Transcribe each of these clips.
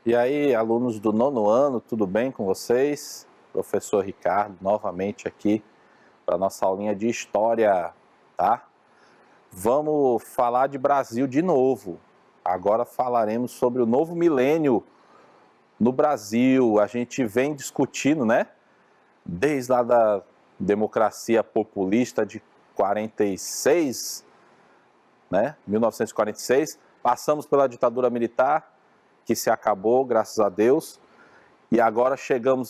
E aí, alunos do nono ano, tudo bem com vocês? Professor Ricardo, novamente aqui para nossa aulinha de História, tá? Vamos falar de Brasil de novo. Agora falaremos sobre o novo milênio no Brasil. A gente vem discutindo, né? Desde lá da democracia populista de 46, né? 1946, passamos pela ditadura militar, que se acabou, graças a Deus, e agora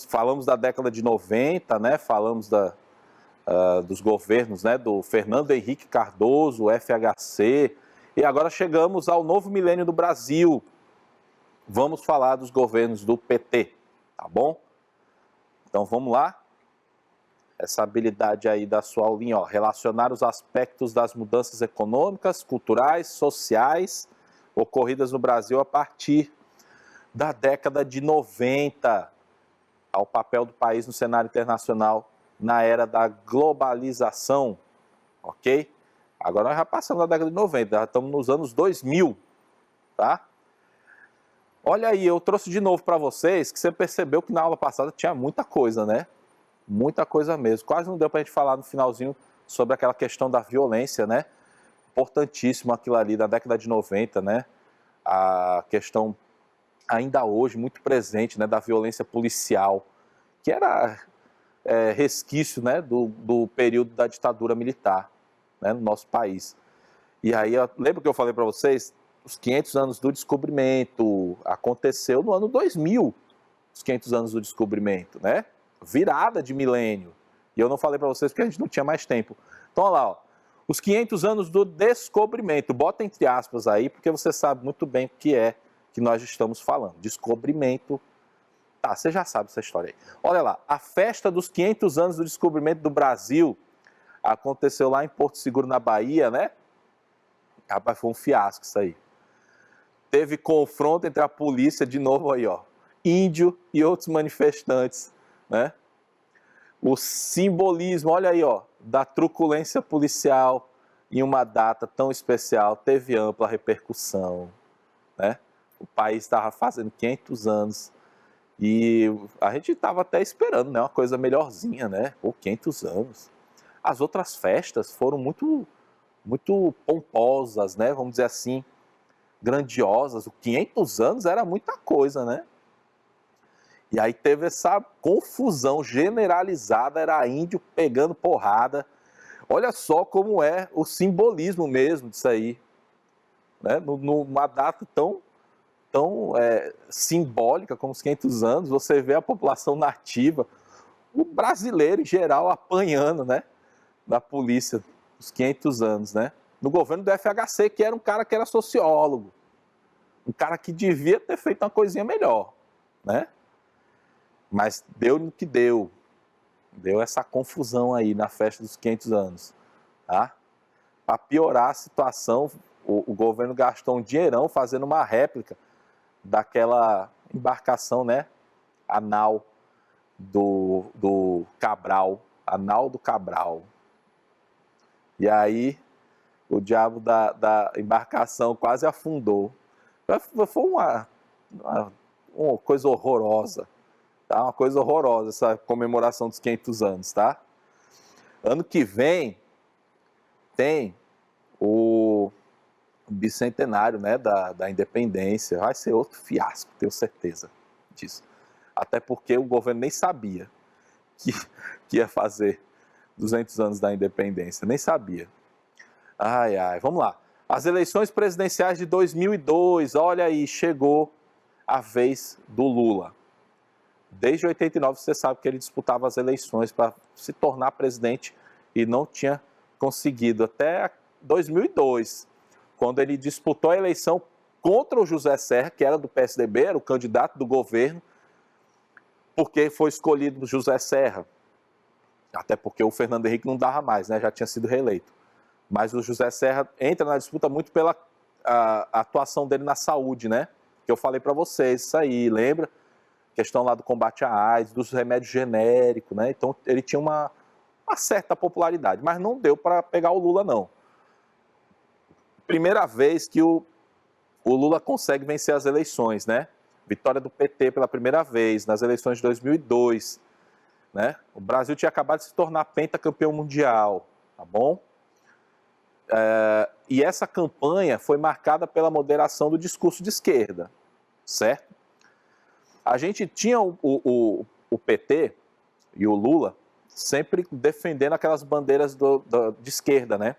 falamos da década de 90, né? Falamos dos governos, né? Do Fernando Henrique Cardoso, o FHC, e agora chegamos ao novo milênio do Brasil. Vamos falar dos governos do PT, tá bom? Então vamos lá? Essa habilidade aí da sua aulinha, ó, relacionar os aspectos das mudanças econômicas, culturais, sociais ocorridas no Brasil a partir da década de 90, ao papel do país no cenário internacional na era da globalização, ok? Agora nós já passamos da década de 90, já estamos nos anos 2000, tá? Olha aí, eu trouxe de novo para vocês que você percebeu que na aula passada tinha muita coisa, né? Muita coisa mesmo. Quase não deu para a gente falar no finalzinho sobre aquela questão da violência, né? Importantíssimo aquilo ali da década de 90, né? A questão ainda hoje muito presente, né, da violência policial, que era resquício, né, do período da ditadura militar, né, no nosso país. E aí, lembra que eu falei para vocês? Os 500 anos do descobrimento aconteceu no ano 2000, os 500 anos do descobrimento, né? Virada de milênio. E eu não falei para vocês porque a gente não tinha mais tempo. Então, olha lá, ó, os 500 anos do descobrimento. Bota entre aspas aí, porque você sabe muito bem o que é que nós estamos falando. Descobrimento. Tá, você já sabe essa história aí. Olha lá, a festa dos 500 anos do descobrimento do Brasil aconteceu lá em Porto Seguro, na Bahia, né? Rapaz, foi um fiasco isso aí. Teve confronto entre a polícia, de novo aí, ó, índio e outros manifestantes, né? O simbolismo, olha aí, ó, da truculência policial em uma data tão especial teve ampla repercussão, né? O país estava fazendo 500 anos e a gente estava até esperando, né, uma coisa melhorzinha, né? Por 500 anos. As outras festas foram muito pomposas, né? Vamos dizer assim, grandiosas. O 500 anos era muita coisa, né? E aí teve essa confusão generalizada, era índio pegando porrada. Olha só como é o simbolismo mesmo disso aí, né? Numa data tão simbólica como os 500 anos, você vê a população nativa, o brasileiro em geral apanhando, né? Da polícia, os 500 anos, né? No governo do FHC, que era um cara que era sociólogo, um cara que devia ter feito uma coisinha melhor, né? Mas deu no que deu. Deu essa confusão aí na festa dos 500 anos, tá? Para piorar a situação, o governo gastou um dinheirão fazendo uma réplica daquela embarcação, né? A nau do Cabral, a nau do Cabral. E aí o diabo da embarcação quase afundou. Foi uma coisa horrorosa, tá? Uma coisa horrorosa essa comemoração dos 500 anos, tá? Ano que vem tem o bicentenário, né, da independência. Vai ser outro fiasco, tenho certeza disso. Até porque o governo nem sabia que ia fazer 200 anos da independência, nem sabia. Ai, ai, vamos lá. As eleições presidenciais de 2002, olha aí, chegou a vez do Lula. Desde 89 você sabe que ele disputava as eleições para se tornar presidente e não tinha conseguido até 2002, quando ele disputou a eleição contra o José Serra, que era do PSDB, era o candidato do governo, porque foi escolhido o José Serra, até porque o Fernando Henrique não dava mais, né? Já tinha sido reeleito. Mas o José Serra entra na disputa muito pela atuação dele na saúde, né? Que eu falei para vocês, isso aí, lembra? Questão lá do combate à AIDS, dos remédios genéricos, né? Então ele tinha uma certa popularidade, mas não deu para pegar o Lula, não. Primeira vez que o Lula consegue vencer as eleições, né? vitória do PT pela primeira vez nas eleições de 2002, né? O Brasil tinha acabado de se tornar pentacampeão mundial, tá bom? E essa campanha foi marcada pela moderação do discurso de esquerda, certo? A gente tinha o PT e o Lula sempre defendendo aquelas bandeiras de esquerda, né?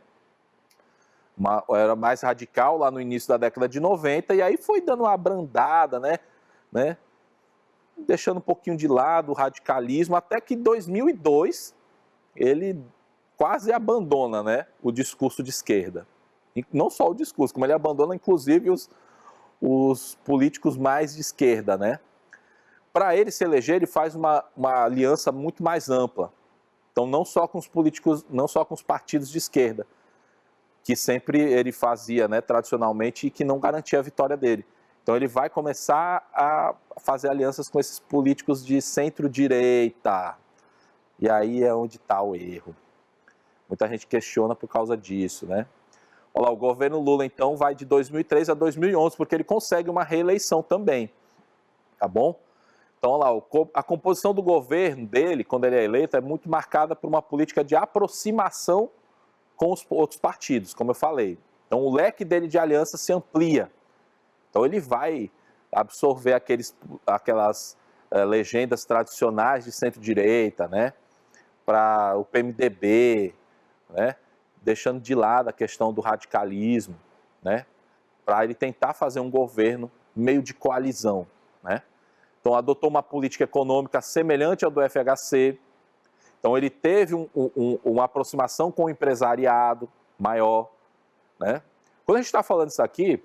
Era mais radical lá no início da década de 90, e aí foi dando uma abrandada, né? Deixando um pouquinho de lado o radicalismo, até que em 2002 ele quase abandona, né, o discurso de esquerda. E não só o discurso, como ele abandona inclusive os políticos mais de esquerda, né? Para ele se eleger, ele faz uma aliança muito mais ampla. Então, não só com os políticos, não só com os partidos de esquerda, que sempre ele fazia, né, tradicionalmente, e que não garantia a vitória dele. Então, ele vai começar a fazer alianças com esses políticos de centro-direita. E aí é onde está o erro. Muita gente questiona por causa disso, né? Olha lá, o governo Lula, então, vai de 2003 a 2011, porque ele consegue uma reeleição também, tá bom? Então, olha lá, a composição do governo dele, quando ele é eleito, é muito marcada por uma política de aproximação com os outros partidos, como eu falei. Então, o leque dele de aliança se amplia. Então, ele vai absorver aquelas legendas tradicionais de centro-direita, né? Para o PMDB, né? Deixando de lado a questão do radicalismo, né? Para ele tentar fazer um governo meio de coalizão, né? Então, adotou uma política econômica semelhante ao do FHC. Então, ele teve uma aproximação com o empresariado maior, né? Quando a gente está falando isso aqui,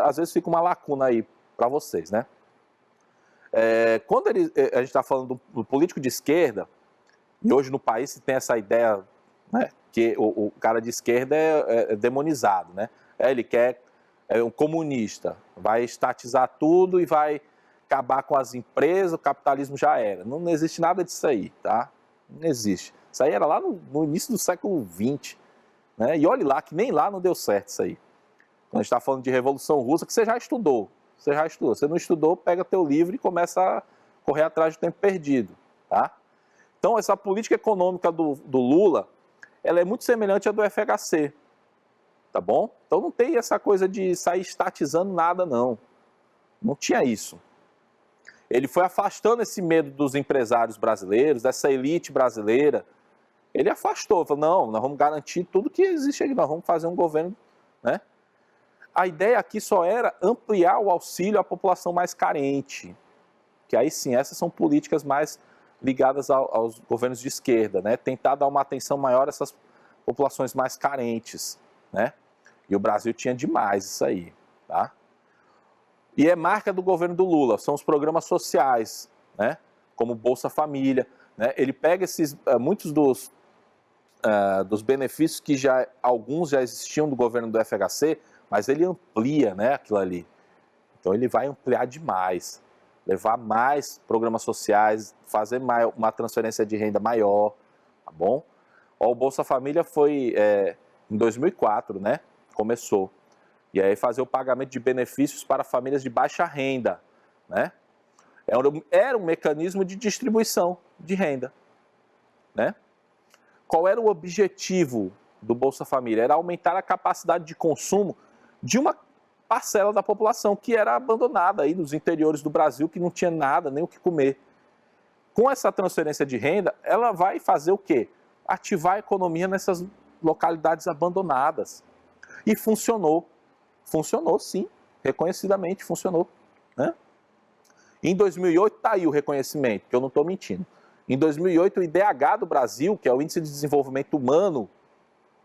às vezes fica uma lacuna aí para vocês, né? Quando a gente está falando do político de esquerda, e hoje no país se tem essa ideia, né, que o cara de esquerda é demonizado, né? Ele é um comunista, vai estatizar tudo e vai acabar com as empresas, o capitalismo já era. Não existe nada disso aí, tá? Não existe. Isso aí era lá no início do século XX, né? E olhe lá, que nem lá não deu certo isso aí. Quando a gente está falando de Revolução Russa, que você já estudou. Você não estudou, pega teu livro e começa a correr atrás do tempo perdido, tá? Então, essa política econômica do Lula, ela é muito semelhante à do FHC, tá bom? Então, não tem essa coisa de sair estatizando nada, não. Não tinha isso. Ele foi afastando esse medo dos empresários brasileiros, dessa elite brasileira. Ele afastou, falou, não, nós vamos garantir tudo que existe aqui, nós vamos fazer um governo, né? A ideia aqui só era ampliar o auxílio à população mais carente, que aí sim, essas são políticas mais ligadas aos governos de esquerda, né? Tentar dar uma atenção maior a essas populações mais carentes, né? E o Brasil tinha demais isso aí, tá? E é marca do governo do Lula, são os programas sociais, né? Como Bolsa Família, né? Ele pega muitos dos benefícios que alguns já existiam do governo do FHC, mas ele amplia, né, aquilo ali. Então ele vai ampliar demais, levar mais programas sociais, fazer uma transferência de renda maior, tá bom? O Bolsa Família foi em 2004, né? Começou. E aí fazer o pagamento de benefícios para famílias de baixa renda, né? Era um mecanismo de distribuição de renda, né? Qual era o objetivo do Bolsa Família? Era aumentar a capacidade de consumo de uma parcela da população que era abandonada aí nos interiores do Brasil, que não tinha nada, nem o que comer. Com essa transferência de renda, ela vai fazer o quê? Ativar a economia nessas localidades abandonadas. E funcionou. Funcionou, sim. Reconhecidamente funcionou, né? Em 2008, está aí o reconhecimento, que eu não estou mentindo. Em 2008, o IDH do Brasil, que é o Índice de Desenvolvimento Humano,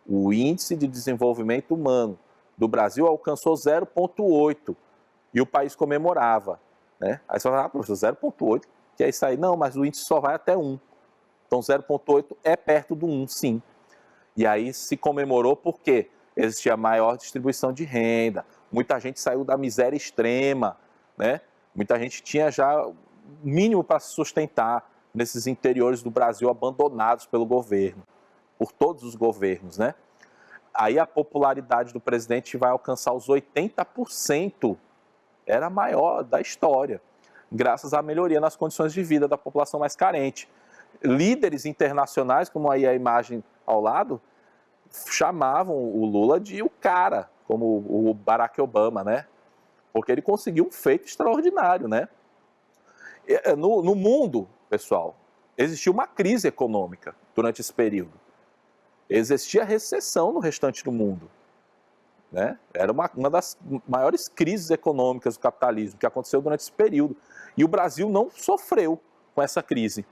o Índice de Desenvolvimento Humano do Brasil alcançou 0,8 e o país comemorava, né? Aí você fala, professor, 0,8, que é isso aí? Não, mas o índice só vai até 1. Então 0,8 é perto do 1, sim. E aí se comemorou porque existia maior distribuição de renda, muita gente saiu da miséria extrema, né? Muita gente tinha já o mínimo para se sustentar nesses interiores do Brasil abandonados pelo governo, por todos os governos, né? Aí a popularidade do presidente vai alcançar os 80% era a maior da história, graças à melhoria nas condições de vida da população mais carente. Líderes internacionais, como aí a imagem ao lado, chamavam o Lula de o cara, como o Barack Obama, né? Porque ele conseguiu um feito extraordinário, né? No mundo, pessoal, existiu uma crise econômica durante esse período. Existia recessão no restante do mundo, né? Era uma das maiores crises econômicas do capitalismo que aconteceu durante esse período. E o Brasil não sofreu com essa crise,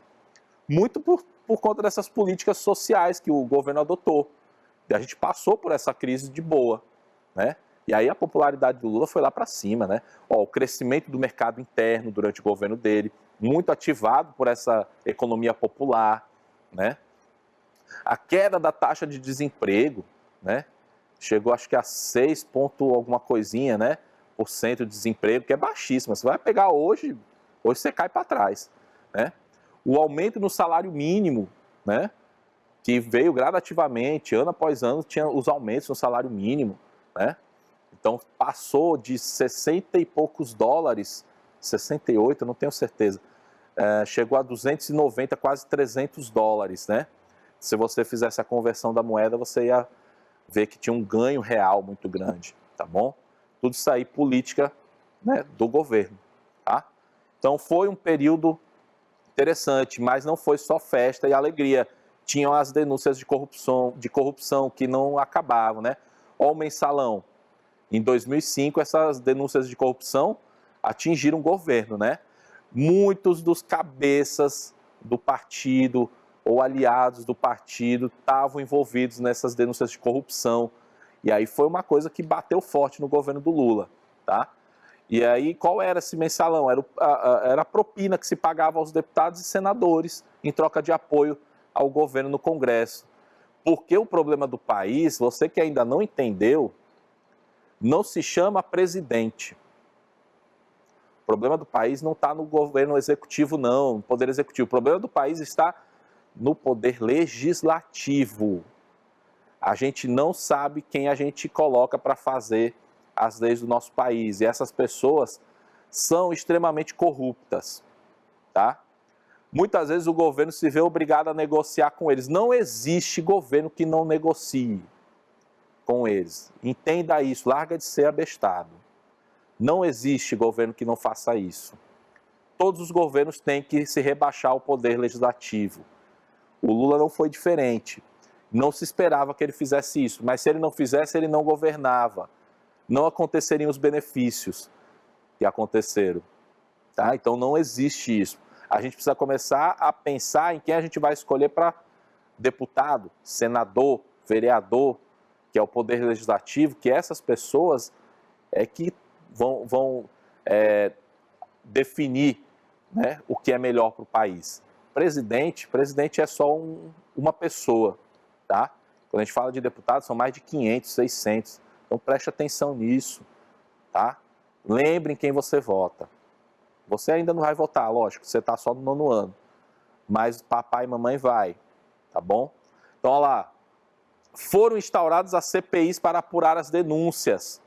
muito por conta dessas políticas sociais que o governo adotou. E a gente passou por essa crise de boa, né? E aí a popularidade do Lula foi lá para cima, né? O crescimento do mercado interno durante o governo dele, muito ativado por essa economia popular, né? A queda da taxa de desemprego, né? Chegou acho que a 6 ponto alguma coisinha, né? Por cento de desemprego, que é baixíssima. Você vai pegar hoje você cai para trás, né? O aumento no salário mínimo, né? Que veio gradativamente, ano após ano, tinha os aumentos no salário mínimo, né? Então, passou de 60 e poucos dólares, 68, não tenho certeza, chegou a 290, quase 300 dólares, né? Se você fizesse a conversão da moeda, você ia ver que tinha um ganho real muito grande, tá bom? Tudo isso aí, política, né, do governo, tá? Então, foi um período interessante, mas não foi só festa e alegria. Tinham as denúncias de corrupção que não acabavam, né? Olha o mensalão. Em 2005, essas denúncias de corrupção atingiram o governo, né? Muitos dos cabeças do partido ou aliados do partido estavam envolvidos nessas denúncias de corrupção. E aí foi uma coisa que bateu forte no governo do Lula, tá? E aí, qual era esse mensalão? Era a propina que se pagava aos deputados e senadores em troca de apoio ao governo no Congresso. Porque o problema do país, você que ainda não entendeu, não se chama presidente. O problema do país não está no governo executivo, não, no poder executivo. O problema do país está no poder legislativo. A gente não sabe quem a gente coloca para fazer as leis do nosso país. E essas pessoas são extremamente corruptas, tá? Muitas vezes o governo se vê obrigado a negociar com eles. Não existe governo que não negocie com eles. Entenda isso, larga de ser abestado. Não existe governo que não faça isso. Todos os governos têm que se rebaixar ao poder legislativo. O Lula não foi diferente. Não se esperava que ele fizesse isso, mas se ele não fizesse, ele não governava. Não aconteceriam os benefícios que aconteceram, tá? Então não existe isso. A gente precisa começar a pensar em quem a gente vai escolher para deputado, senador, vereador, que é o poder legislativo, que essas pessoas é que vão definir, né, o que é melhor para o país. Presidente é só uma pessoa, tá? Quando a gente fala de deputados, são mais de 500, 600. Então preste atenção nisso, tá? Lembre em quem você vota. Você ainda não vai votar, lógico, você está só no 9º ano. Mas papai e mamãe vai, tá bom? Então, olha lá. Foram instauradas as CPIs para apurar as denúncias,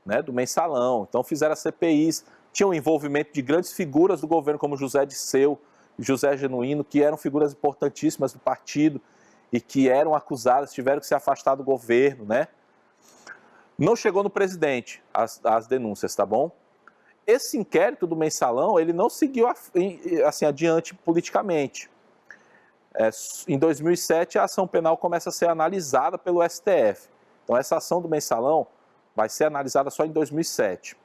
né, do mensalão. Então fizeram as CPIs, tinham o envolvimento de grandes figuras do governo, como José Disseu e José Genuíno, que eram figuras importantíssimas do partido e que eram acusadas, tiveram que se afastar do governo, né? Não chegou no presidente as denúncias, tá bom? Esse inquérito do mensalão, ele não seguiu assim adiante politicamente. Em 2007, a ação penal começa a ser analisada pelo STF. Então, essa ação do mensalão vai ser analisada só em 2007.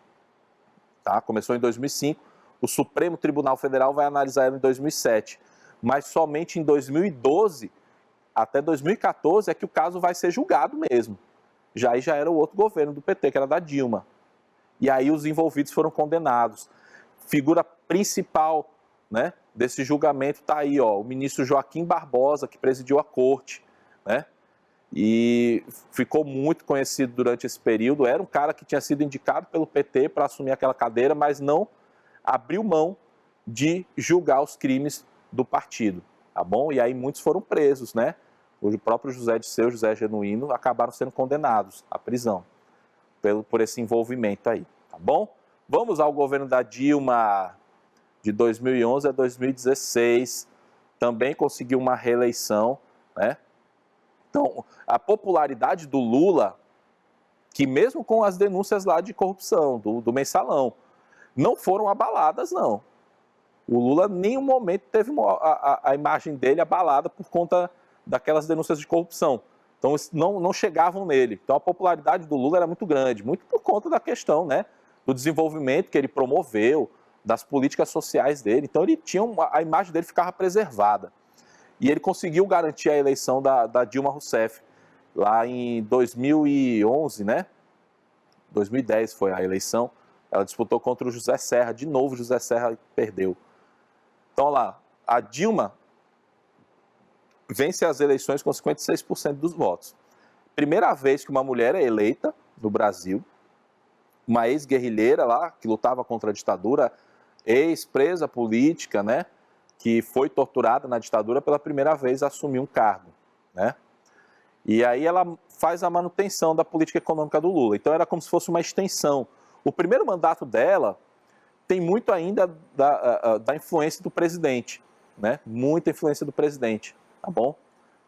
Tá? Começou em 2005, o Supremo Tribunal Federal vai analisar ela em 2007. Mas somente em 2012 até 2014 é que o caso vai ser julgado mesmo. Já era o outro governo do PT, que era da Dilma. E aí os envolvidos foram condenados. Figura principal, né, desse julgamento está aí, ó, o ministro Joaquim Barbosa, que presidiu a corte, né, e ficou muito conhecido durante esse período. Era um cara que tinha sido indicado pelo PT para assumir aquela cadeira, mas não abriu mão de julgar os crimes do partido, tá bom? E aí muitos foram presos, né? O próprio José Disseu, José Genuíno, acabaram sendo condenados à prisão por esse envolvimento aí, tá bom? Vamos ao governo da Dilma de 2011 a 2016, também conseguiu uma reeleição, né? Então, a popularidade do Lula, que mesmo com as denúncias lá de corrupção, do mensalão, não foram abaladas, não. O Lula, em nenhum momento, teve a imagem dele abalada por conta daquelas denúncias de corrupção. Então, não chegavam nele. Então, a popularidade do Lula era muito grande, muito por conta da questão, né, do desenvolvimento que ele promoveu, das políticas sociais dele. Então, ele tinha a imagem dele ficava preservada. E ele conseguiu garantir a eleição da Dilma Rousseff, lá em 2011, né? 2010 foi a eleição. Ela disputou contra o José Serra. De novo, o José Serra perdeu. Então, lá, a Dilma vence as eleições com 56% dos votos. Primeira vez que uma mulher é eleita no Brasil, uma ex-guerrilheira lá, que lutava contra a ditadura, ex-presa política, né, que foi torturada na ditadura, pela primeira vez assumiu um cargo, né? E aí ela faz a manutenção da política econômica do Lula. Então era como se fosse uma extensão. O primeiro mandato dela tem muito ainda da influência do presidente, né? Muita influência do presidente, tá bom?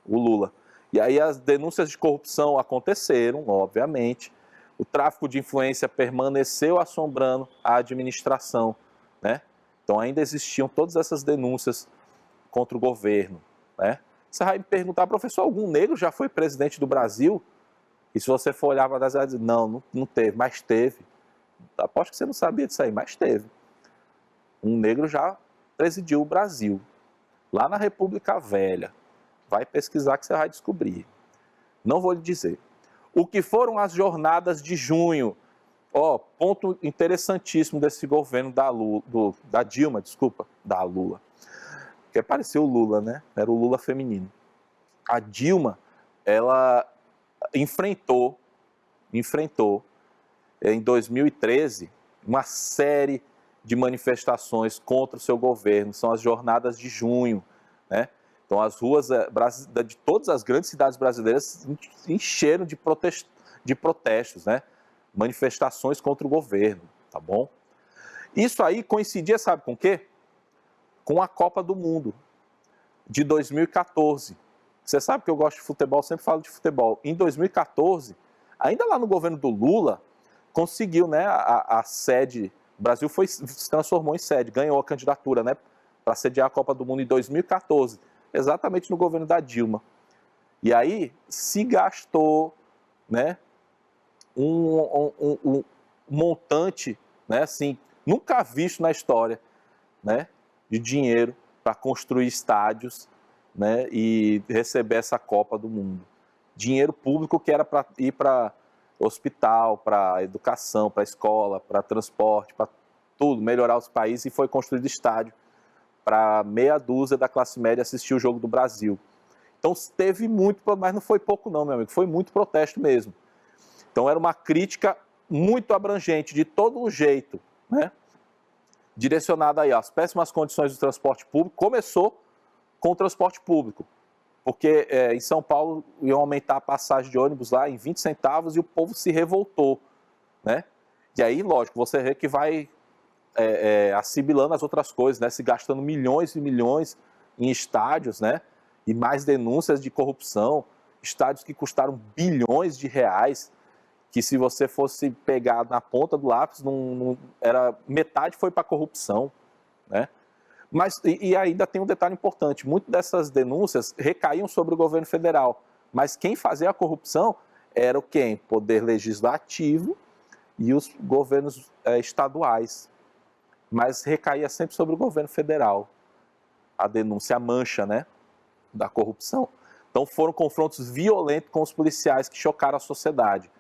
O Lula. E aí as denúncias de corrupção aconteceram, obviamente. O tráfico de influência permaneceu assombrando a administração, né? Então ainda existiam todas essas denúncias contra o governo, né? Você vai me perguntar, professor, algum negro já foi presidente do Brasil? E se você for olhar para trás, você vai dizer, não teve, mas teve. Aposto que você não sabia disso aí, mas teve. Um negro já presidiu o Brasil, lá na República Velha. Vai pesquisar que você vai descobrir. Não vou lhe dizer. O que foram as jornadas de junho? Ponto interessantíssimo desse governo da Dilma, da Lula. Porque pareceu o Lula, né? Era o Lula feminino. A Dilma, ela enfrentou em 2013 uma série de manifestações contra o seu governo. São as jornadas de junho, né? Então as ruas de todas as grandes cidades brasileiras encheram de protestos, né? Manifestações contra o governo, tá bom? Isso aí coincidia, sabe com o quê? Com a Copa do Mundo de 2014. Você sabe que eu gosto de futebol, sempre falo de futebol. Em 2014, ainda lá no governo do Lula, conseguiu, né, a sede, o Brasil se transformou em sede, ganhou a candidatura, né, para sediar a Copa do Mundo em 2014, exatamente no governo da Dilma. E aí se gastou, né, um montante, né, assim, nunca visto na história, né, de dinheiro para construir estádios, né, e receber essa Copa do Mundo. Dinheiro público que era para ir para hospital, para educação, para escola, para transporte, para tudo, melhorar os países, e foi construído estádio para meia dúzia da classe média assistir o jogo do Brasil. Então teve muito, mas não foi pouco não, meu amigo, foi muito protesto mesmo. Então era uma crítica muito abrangente, de todo um jeito, né? Direcionada aí às péssimas condições do transporte público. Começou com o transporte público, porque em São Paulo iam aumentar a passagem de ônibus lá em 20 centavos e o povo se revoltou, né? E aí, lógico, você vê que vai assimilando as outras coisas, né? Se gastando milhões e milhões em estádios, né? E mais denúncias de corrupção, estádios que custaram bilhões de reais, que se você fosse pegar na ponta do lápis, metade foi para corrupção, né? Mas, e ainda tem um detalhe importante, muitas dessas denúncias recaíam sobre o governo federal, mas quem fazia a corrupção era quem? Poder legislativo e os governos estaduais, mas recaía sempre sobre o governo federal, a denúncia, a mancha, né, da corrupção. Então foram confrontos violentos com os policiais que chocaram a sociedade.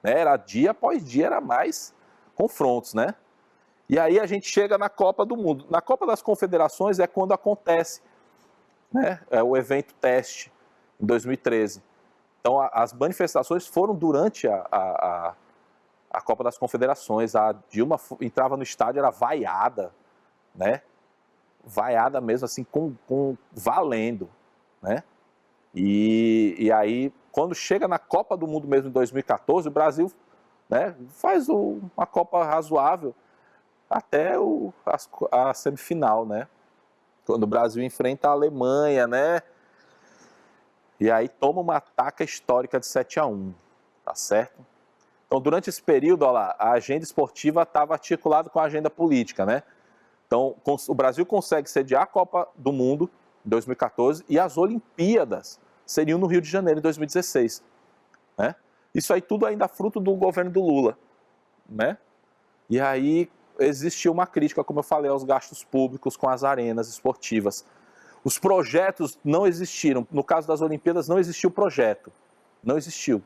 Era dia após dia, era mais confrontos, né? E aí a gente chega na Copa do Mundo. Na Copa das Confederações é quando acontece, né, o evento teste, em 2013. Então as manifestações foram durante a Copa das Confederações. A Dilma entrava no estádio, era vaiada, né? Vaiada mesmo, assim, valendo, né? E aí, quando chega na Copa do Mundo mesmo em 2014, o Brasil, né, faz uma Copa razoável, até a semifinal, né? Quando o Brasil enfrenta a Alemanha, né? E aí toma uma ataca histórica de 7-1, tá certo? Então, durante esse período, olha lá, a agenda esportiva estava articulada com a agenda política, né? Então, o Brasil consegue sediar a Copa do Mundo em 2014 e as Olimpíadas seriam no Rio de Janeiro em 2016, né? Isso aí tudo ainda fruto do governo do Lula, né? E aí existiu uma crítica, como eu falei, aos gastos públicos com as arenas esportivas. Os projetos não existiram. No caso das Olimpíadas, não existiu projeto. Não existiu,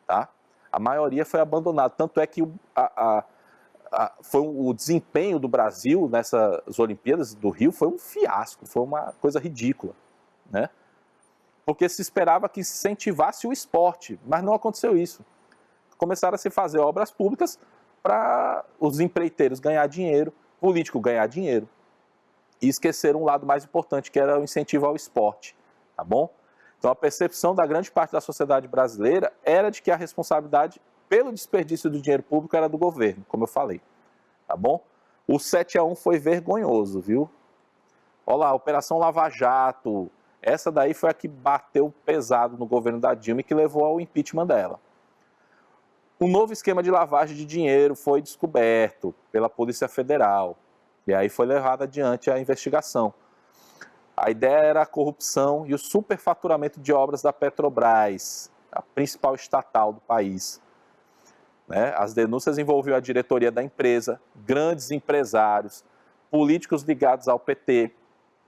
tá? A maioria foi abandonada. Tanto é que foi o desempenho do Brasil nessas Olimpíadas do Rio foi um fiasco, foi uma coisa ridícula, né? Porque se esperava que incentivasse o esporte, mas não aconteceu isso. Começaram a se fazer obras públicas para os empreiteiros ganhar dinheiro, político ganhar dinheiro. E esqueceram um lado mais importante, que era o incentivo ao esporte, tá bom? Então a percepção da grande parte da sociedade brasileira era de que a responsabilidade pelo desperdício do dinheiro público era do governo, como eu falei, tá bom? O 7-1 foi vergonhoso, viu? Olha lá, Operação Lava Jato, essa daí foi a que bateu pesado no governo da Dilma e que levou ao impeachment dela. Um novo esquema de lavagem de dinheiro foi descoberto pela Polícia Federal e aí foi levada adiante a investigação. A ideia era a corrupção e o superfaturamento de obras da Petrobras, a principal estatal do país, né? As denúncias envolviam a diretoria da empresa, grandes empresários, políticos ligados ao PT,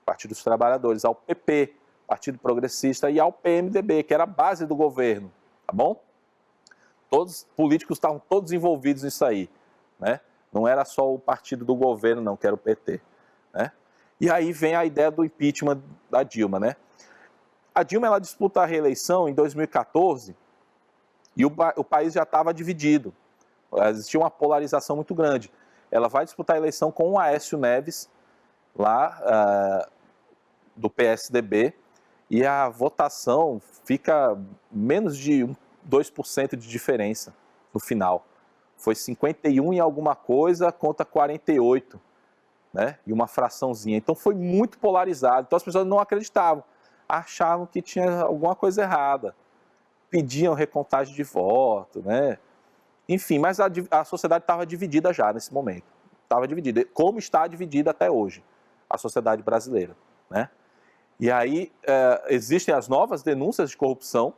Partido dos Trabalhadores, ao PP, Partido Progressista, e ao PMDB, que era a base do governo, tá bom? Todos os políticos estavam todos envolvidos nisso aí, né? Não era só o partido do governo, não, que era o PT, né? E aí vem a ideia do impeachment da Dilma, né? A Dilma, ela disputa a reeleição em 2014 e o país já estava dividido. Existia uma polarização muito grande. Ela vai disputar a eleição com o Aécio Neves, lá do PSDB, e a votação fica menos de 2% de diferença no final. Foi 51 e alguma coisa contra 48, né? E uma fraçãozinha. Então foi muito polarizado. Então as pessoas não acreditavam, achavam que tinha alguma coisa errada, pediam recontagem de voto, né? Enfim, mas a sociedade estava dividida já nesse momento. Estava dividida, como está dividida até hoje a sociedade brasileira, né? E aí existem as novas denúncias de corrupção,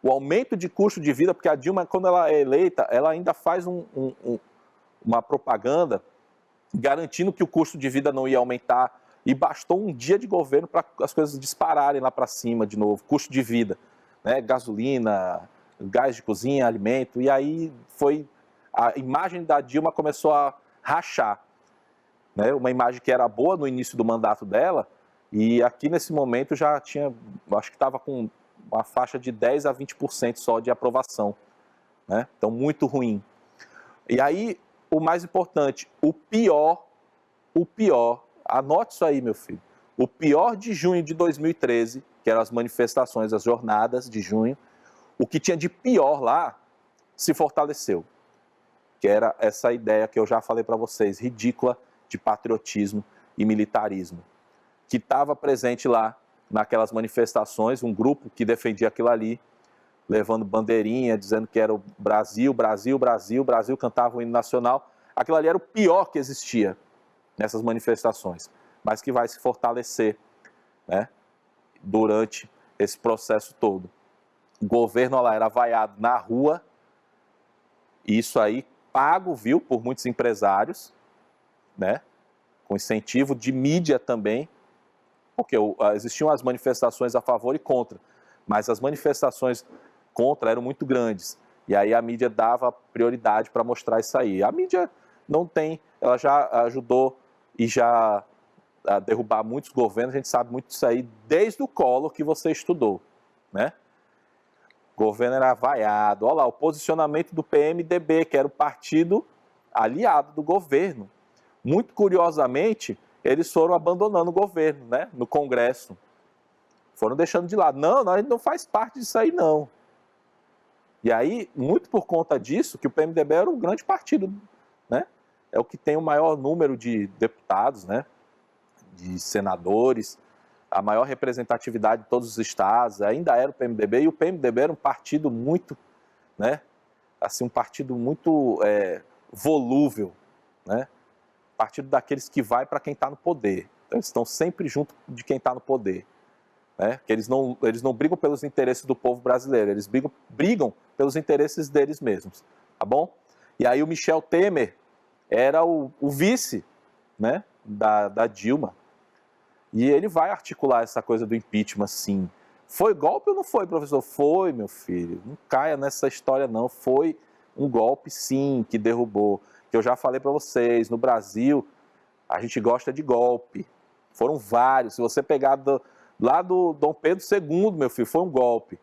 o aumento de custo de vida, porque a Dilma, quando ela é eleita, ela ainda faz uma propaganda garantindo que o custo de vida não ia aumentar, e bastou um dia de governo para as coisas dispararem lá para cima de novo, custo de vida, né? Gasolina, gás de cozinha, alimento, e aí a imagem da Dilma começou a rachar, né? Uma imagem que era boa no início do mandato dela, e aqui nesse momento já tinha, acho que estava com uma faixa de 10% a 20% só de aprovação, né? Então muito ruim. E aí, o mais importante, o pior, anote isso aí, meu filho, o pior de junho de 2013, que eram as manifestações, as jornadas de junho, o que tinha de pior lá se fortaleceu, que era essa ideia que eu já falei para vocês, ridícula, de patriotismo e militarismo, que estava presente lá naquelas manifestações, um grupo que defendia aquilo ali, levando bandeirinha, dizendo que era o Brasil, Brasil, Brasil, Brasil, cantava o hino nacional. Aquilo ali era o pior que existia nessas manifestações, mas que vai se fortalecer, né, durante esse processo todo. O governo lá era vaiado na rua, e isso aí pago, viu, por muitos empresários, né, com incentivo de mídia também, porque existiam as manifestações a favor e contra, mas as manifestações contra eram muito grandes, e aí a mídia dava prioridade para mostrar isso aí. A mídia não tem, ela já ajudou e já a derrubar muitos governos, a gente sabe muito disso aí desde o Collor que você estudou, né? O governo era vaiado, olha lá, o posicionamento do PMDB, que era o partido aliado do governo. Muito curiosamente, eles foram abandonando o governo, né, no Congresso. Foram deixando de lado. Não, a gente não faz parte disso aí, não. E aí, muito por conta disso, que o PMDB era um grande partido, né, é o que tem o maior número de deputados, né, de senadores, a maior representatividade de todos os estados, ainda era o PMDB, e o PMDB era um partido muito, né, assim, um partido muito volúvel, né, partido daqueles que vai para quem está no poder. Então, eles estão sempre junto de quem está no poder. Né? Que eles não brigam pelos interesses do povo brasileiro, eles brigam pelos interesses deles mesmos, tá bom? E aí o Michel Temer era o vice, né, da Dilma, e ele vai articular essa coisa do impeachment, sim. Foi golpe ou não foi, professor? Foi, meu filho, não caia nessa história não, foi um golpe, sim, que derrubou, que eu já falei para vocês, no Brasil a gente gosta de golpe, foram vários, se você pegar lá do Dom Pedro II, meu filho, foi um golpe.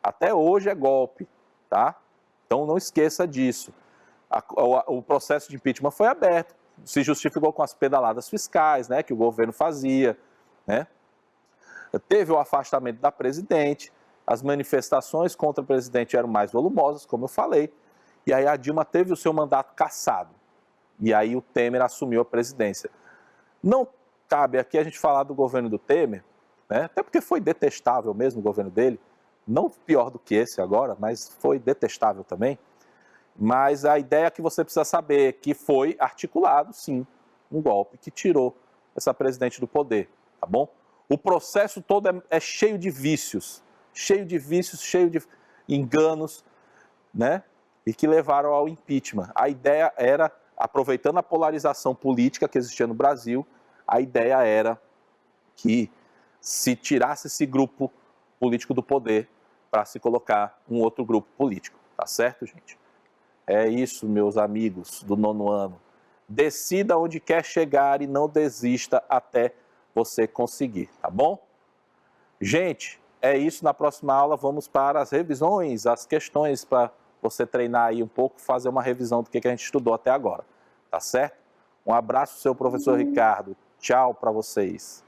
Até hoje é golpe, tá? Então não esqueça disso. O processo de impeachment foi aberto, se justificou com as pedaladas fiscais, né, que o governo fazia, né? Teve o afastamento da presidente, as manifestações contra o presidente eram mais volumosas, como eu falei, e aí a Dilma teve o seu mandato cassado, e aí o Temer assumiu a presidência. Não cabe aqui a gente falar do governo do Temer, né? Até porque foi detestável mesmo o governo dele, não pior do que esse agora, mas foi detestável também. Mas a ideia que você precisa saber é que foi articulado, sim, um golpe que tirou essa presidente do poder, tá bom? O processo todo é cheio de vícios, cheio de enganos, né? E que levaram ao impeachment. A ideia era, aproveitando a polarização política que existia no Brasil, a ideia era que se tirasse esse grupo político do poder para se colocar um outro grupo político, tá certo, gente? É isso, meus amigos do 9º ano. Decida onde quer chegar e não desista até você conseguir, tá bom? Gente, é isso. Na próxima aula vamos para as revisões, as questões para você treinar aí um pouco, fazer uma revisão do que a gente estudou até agora, tá certo? Um abraço, seu professor Ricardo. Tchau para vocês.